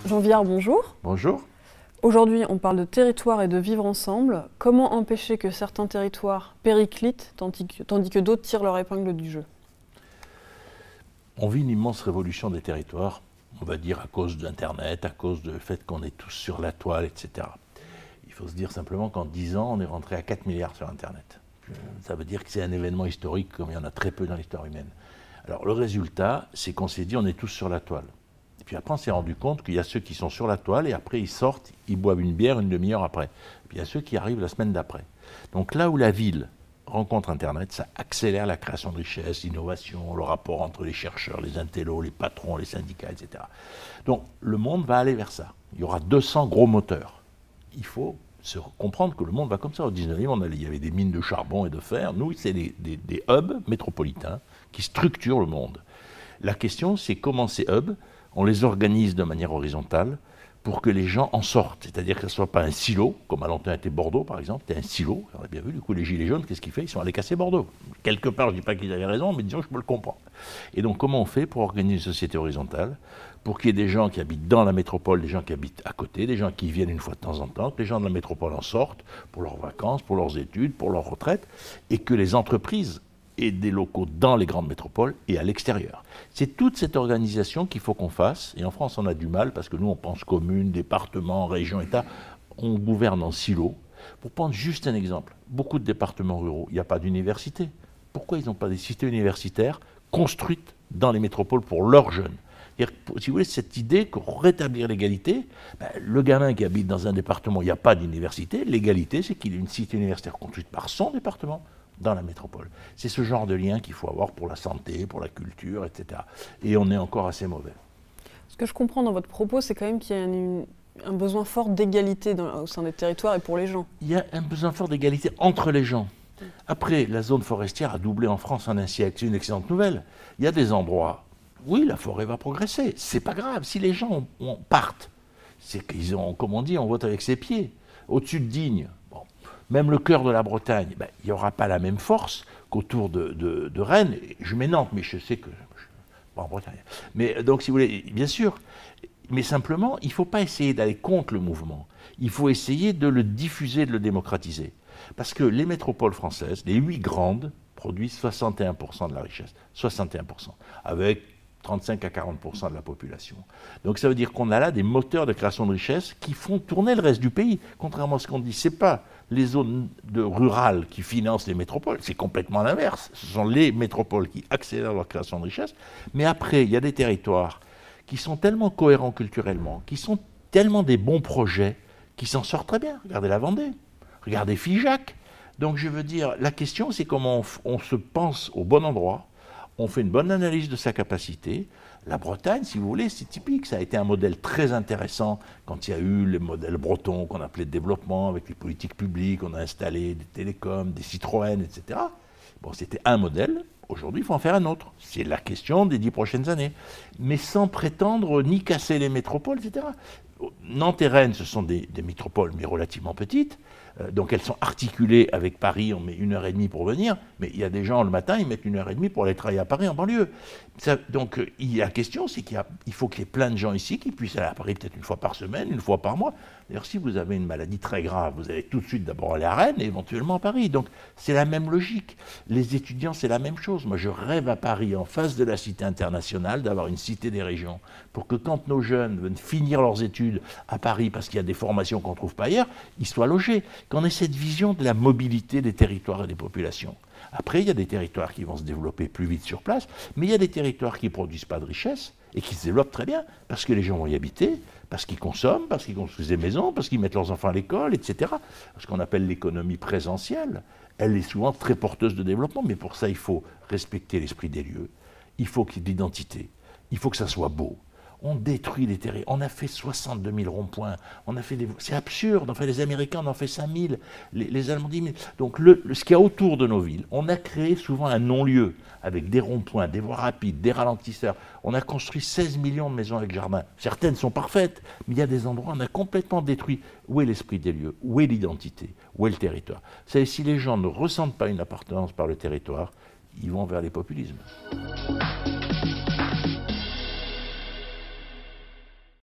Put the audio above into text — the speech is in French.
Jean Viard, bonjour. Bonjour. Aujourd'hui, on parle de territoire et de vivre ensemble. Comment empêcher que certains territoires périclitent tandis que d'autres tirent leur épingle du jeu? On vit une immense révolution des territoires, on va dire à cause d'Internet, à cause du fait qu'on est tous sur la toile, etc. Il faut se dire simplement qu'en 10 ans, on est rentré à 4 milliards sur Internet. Ça veut dire que c'est un événement historique comme il y en a très peu dans l'histoire humaine. Alors le résultat, c'est qu'on s'est dit on est tous sur la toile. Et puis après on s'est rendu compte qu'il y a ceux qui sont sur la toile et après ils sortent, ils boivent une bière une demi-heure après. Et puis il y a ceux qui arrivent la semaine d'après. Donc là où la ville rencontre Internet, ça accélère la création de richesses, l'innovation, le rapport entre les chercheurs, les intellos, les patrons, les syndicats, etc. Donc le monde va aller vers ça. Il y aura 200 gros moteurs. Il faut comprendre que le monde va comme ça. Au 19e, il y avait des mines de charbon et de fer. Nous, c'est des hubs métropolitains qui structurent le monde. La question, c'est comment ces hubs, on les organise de manière horizontale pour que les gens en sortent. C'est-à-dire que ce ne soit pas un silo, comme à longtemps était Bordeaux, par exemple. C'était un silo, on a bien vu, du coup, les Gilets jaunes, qu'est-ce qu'ils font? Ils sont allés casser Bordeaux. Quelque part, je ne dis pas qu'ils avaient raison, mais disons, je peux le comprendre. Et donc, comment on fait pour organiser une société horizontale, pour qu'il y ait des gens qui habitent dans la métropole, des gens qui habitent à côté, des gens qui viennent une fois de temps en temps, que les gens de la métropole en sortent pour leurs vacances, pour leurs études, pour leur retraite, et que les entreprises aient des locaux dans les grandes métropoles et à l'extérieur. C'est toute cette organisation qu'il faut qu'on fasse, et en France on a du mal, parce que nous on pense commune, département, région, État, on gouverne en silo. Pour prendre juste un exemple, beaucoup de départements ruraux, il n'y a pas d'université. Pourquoi ils n'ont pas des cités universitaires construites dans les métropoles pour leurs jeunes? Si vous voulez, cette idée que rétablir l'égalité, le gamin qui habite dans un département où il n'y a pas d'université, l'égalité, c'est qu'il ait une cité universitaire construite par son département dans la métropole. C'est ce genre de lien qu'il faut avoir pour la santé, pour la culture, etc. Et on est encore assez mauvais. Ce que je comprends dans votre propos, c'est quand même qu'il y a un besoin fort d'égalité au sein des territoires et pour les gens. Il y a un besoin fort d'égalité entre les gens. Après, la zone forestière a doublé en France en un siècle. C'est une excellente nouvelle. Il y a des endroits. Oui, la forêt va progresser. C'est pas grave. Si les gens partent, c'est qu'ils ont, comme on dit, on vote avec ses pieds. Au-dessus de Digne, bon, même le cœur de la Bretagne, il n'y aura pas la même force qu'autour de Rennes. Je mets Nantes, mais je sais que je suis pas en Bretagne. Mais donc, si vous voulez, bien sûr, mais simplement, il ne faut pas essayer d'aller contre le mouvement. Il faut essayer de le diffuser, de le démocratiser. Parce que les métropoles françaises, les 8 grandes, produisent 61% de la richesse. 61%. Avec 35 à 40% de la population. Donc ça veut dire qu'on a là des moteurs de création de richesse qui font tourner le reste du pays. Contrairement à ce qu'on dit, ce n'est pas les zones rurales qui financent les métropoles, c'est complètement l'inverse. Ce sont les métropoles qui accélèrent leur création de richesse. Mais après, il y a des territoires qui sont tellement cohérents culturellement, qui sont tellement des bons projets, qui s'en sortent très bien. Regardez la Vendée, regardez Figeac. Donc je veux dire, la question c'est comment on se pense au bon endroit. On fait une bonne analyse de sa capacité. La Bretagne, si vous voulez, c'est typique. Ça a été un modèle très intéressant quand il y a eu les modèles bretons qu'on appelait de développement, avec les politiques publiques, on a installé des télécoms, des Citroën, etc. Bon, c'était un modèle. Aujourd'hui, il faut en faire un autre. C'est la question des 10 prochaines années. Mais sans prétendre ni casser les métropoles, etc. Nantes et Rennes, ce sont des métropoles, mais relativement petites. Donc elles sont articulées avec Paris, on met 1h30 pour venir, mais il y a des gens le matin, ils mettent 1h30 pour aller travailler à Paris en banlieue. Donc la question, c'est qu'il faut qu'il y ait plein de gens ici qui puissent aller à Paris peut-être une fois par semaine, une fois par mois. D'ailleurs, si vous avez une maladie très grave, vous allez tout de suite d'abord aller à Rennes et éventuellement à Paris. Donc c'est la même logique. Les étudiants, c'est la même chose. Moi, je rêve à Paris, en face de la cité internationale, d'avoir une cité des régions, pour que quand nos jeunes veulent finir leurs études à Paris, parce qu'il y a des formations qu'on ne trouve pas ailleurs, ils soient logés. Qu'on ait cette vision de la mobilité des territoires et des populations. Après, il y a des territoires qui vont se développer plus vite sur place, mais il y a des territoires qui ne produisent pas de richesse et qui se développent très bien, parce que les gens vont y habiter, parce qu'ils consomment, parce qu'ils construisent des maisons, parce qu'ils mettent leurs enfants à l'école, etc. Ce qu'on appelle l'économie présentielle, elle est souvent très porteuse de développement, mais pour ça, il faut respecter l'esprit des lieux, il faut qu'il y ait de l'identité, il faut que ça soit beau. On détruit les territoires. On a fait 62 000 ronds-points. C'est absurde. Enfin, les Américains en ont fait 5 000. Les Allemands 10 000. Donc, ce qu'il y a autour de nos villes, on a créé souvent un non-lieu avec des ronds-points, des voies rapides, des ralentisseurs. On a construit 16 millions de maisons avec jardin. Certaines sont parfaites, mais il y a des endroits où on a complètement détruit. Où est l'esprit des lieux? Où est l'identité? Où est le territoire? C'est si les gens ne ressentent pas une appartenance par le territoire, ils vont vers les populismes.